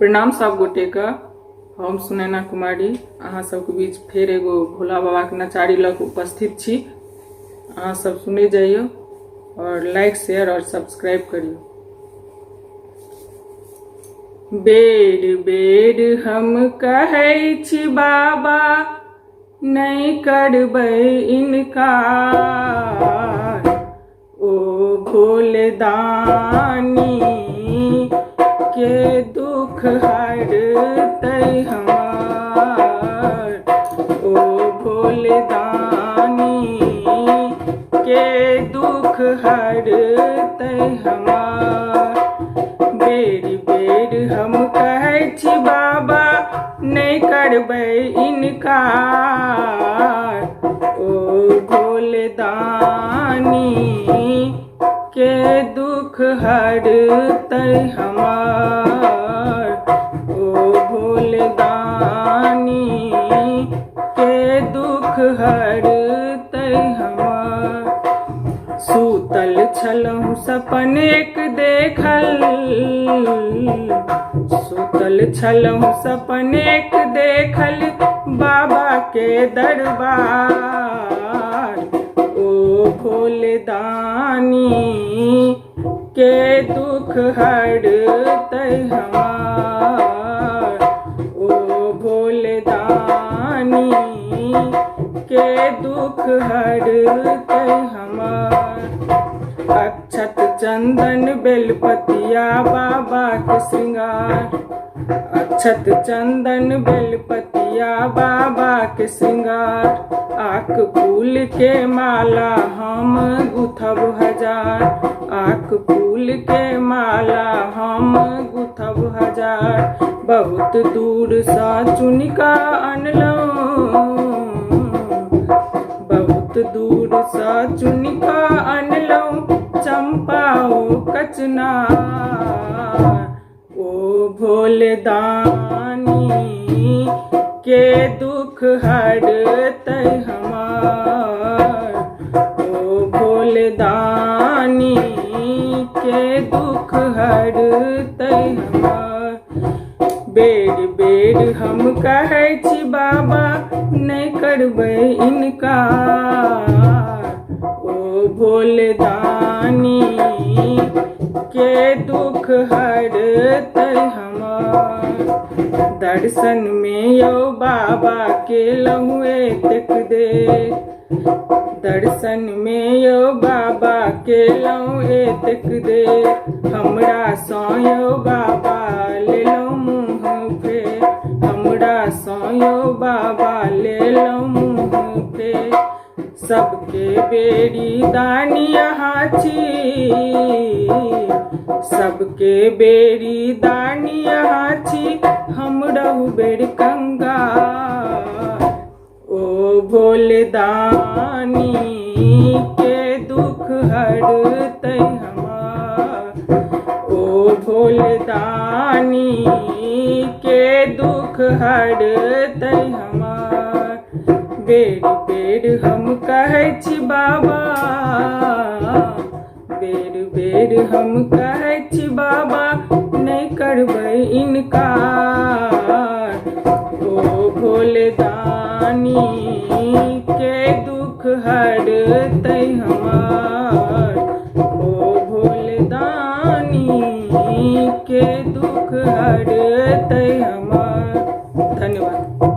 प्रणाम सब गोटे का। हम सुनैना कुमारी अहाँ सबके बीच फेर एगो भोला बाबा के नचारी लग उपस्थित छी। अहाँ सब सुने जाइयो और लाइक शेयर और सब्सक्राइब करियो। बेर बेर हम कहै छी बाबा नहीं करबै इनकार, ओ भोले दानी के दुख हरतै हमार, ओ भोले दानी के दुख हरतै हमार। बेर बेर हम कहै छी बाबा नहीं करबै इनकार, ओ भोले दानी के दुख हरतै हमार, ओ भोले दानी के दुख हरतै हमार। सूतल छलहुँ सपन एक देखल, सूतल छलहुँ सपन एक देखल बाबा के दरबार, ओ भोले दानी के दुख हरतै हमार, ओ भोले दानी के दुख हरतै हमार। अक्षत चंदन बेलपतिया बाबा के श्रृंगार, अक्षत चंदन बेलपतिया बाबा के श्रृंगार। आक फूल के माला हम गुथब हजार, आक फूल के माला हम गुथब हजार। बहुत दूर सा चुनिका अनलहुँ, बहुत दूर सा चुनिका अनलहुँ चंपा ओ कचनार, ओ भोले दानी के दुख हरतै हमार, ओ भोले दानी के दुख हरतै हमार। बेर बेर हम कहै छी बाबा नहीं करबै इनकार, ओ भोले दानी के दुख हरतै हमार। दर्शन में यौ बाबा के लहु एतेक देर, दर्शन में यौ बाबा के लहु एतेक देर। हमरा सँ यौ बाबा लेलहुँ मुँह फेर, हमरा सँ यौ बाबा लेलहुँ मुँह फेर। सबके बेरी दानी अहाँ छी, सबके बेरी दानी अहाँ छी, हम रहु बेर कंगाल, ओ भोले दानी के दुख हरतै हमार, ओ भोले दानी के दुख हरतै हमार। बेर बेर हम कहै छी बाबा, बेर बेर हम कहै छी बाबा नहीं करबै इनकार, ओ भोले दानी के दुख हरतै हमार, ओ भोले दानी के दुख हरतै हमार। धन्यवाद।